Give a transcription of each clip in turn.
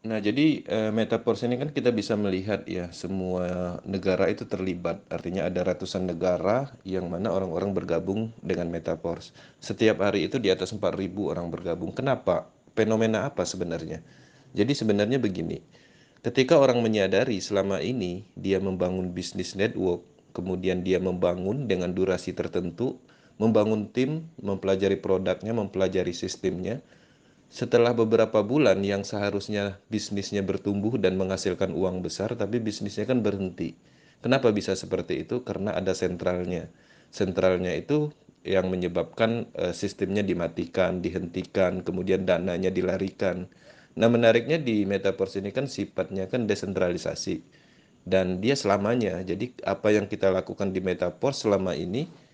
Nah, jadi Metaverse ini kan kita bisa melihat ya semua negara itu terlibat. Artinya ada ratusan negara yang mana orang-orang bergabung dengan Metaverse. Setiap hari itu di atas 4.000 orang bergabung. Kenapa? Fenomena apa sebenarnya? Jadi sebenarnya begini, ketika orang menyadari selama ini dia membangun bisnis network, kemudian dia membangun dengan durasi tertentu, membangun tim, mempelajari produknya, mempelajari sistemnya, setelah beberapa bulan yang seharusnya bisnisnya bertumbuh dan menghasilkan uang besar, tapi bisnisnya kan berhenti. Kenapa bisa seperti itu? Karena ada sentralnya. Sentralnya itu yang menyebabkan sistemnya dimatikan, dihentikan, kemudian dananya dilarikan. Nah, menariknya di Metaverse ini kan sifatnya kan desentralisasi dan dia selamanya. Jadi apa yang kita lakukan di Metaverse selama ini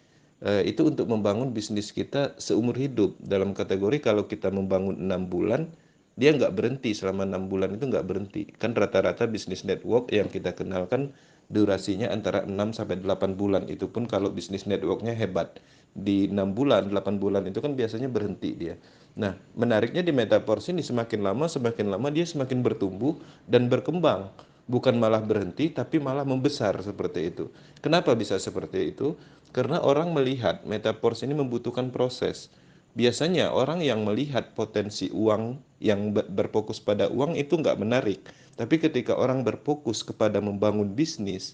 itu untuk membangun bisnis kita seumur hidup. Dalam kategori kalau kita membangun 6 bulan, dia nggak berhenti selama 6 bulan itu nggak berhenti. Kan rata-rata bisnis network yang kita kenalkan durasinya antara 6 sampai 8 bulan. Itu pun kalau bisnis networknya hebat. Di 6 bulan, 8 bulan itu kan biasanya berhenti dia. Nah, menariknya di Metaverse ini semakin lama dia semakin bertumbuh dan berkembang. Bukan malah berhenti, tapi malah membesar seperti itu. Kenapa bisa seperti itu? Karena orang melihat Metaverse ini membutuhkan proses. Biasanya orang yang melihat potensi uang yang berfokus pada uang itu nggak menarik. Tapi ketika orang berfokus kepada membangun bisnis,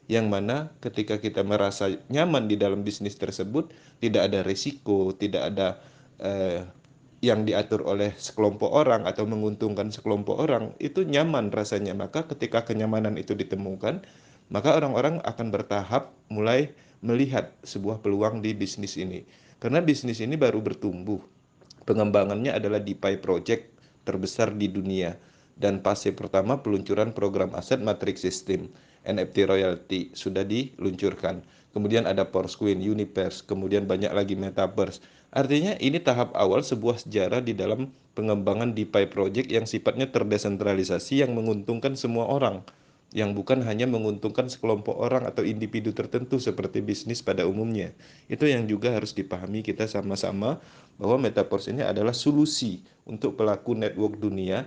yang mana ketika kita merasa nyaman di dalam bisnis tersebut, tidak ada risiko, tidak ada eh, yang diatur oleh sekelompok orang atau menguntungkan sekelompok orang, itu nyaman rasanya. Maka ketika kenyamanan itu ditemukan, maka orang-orang akan bertahap mulai melihat sebuah peluang di bisnis ini. Karena bisnis ini baru bertumbuh. Pengembangannya adalah DeFi project terbesar di dunia. Dan fase pertama peluncuran program aset matrix system, NFT royalty sudah diluncurkan. Kemudian ada Porosquin, Universe, kemudian banyak lagi Metaverse. Artinya ini tahap awal sebuah sejarah di dalam pengembangan DeFi project yang sifatnya terdesentralisasi yang menguntungkan semua orang, yang bukan hanya menguntungkan sekelompok orang atau individu tertentu seperti bisnis pada umumnya. Itu yang juga harus dipahami kita sama-sama bahwa Metaverse ini adalah solusi untuk pelaku network dunia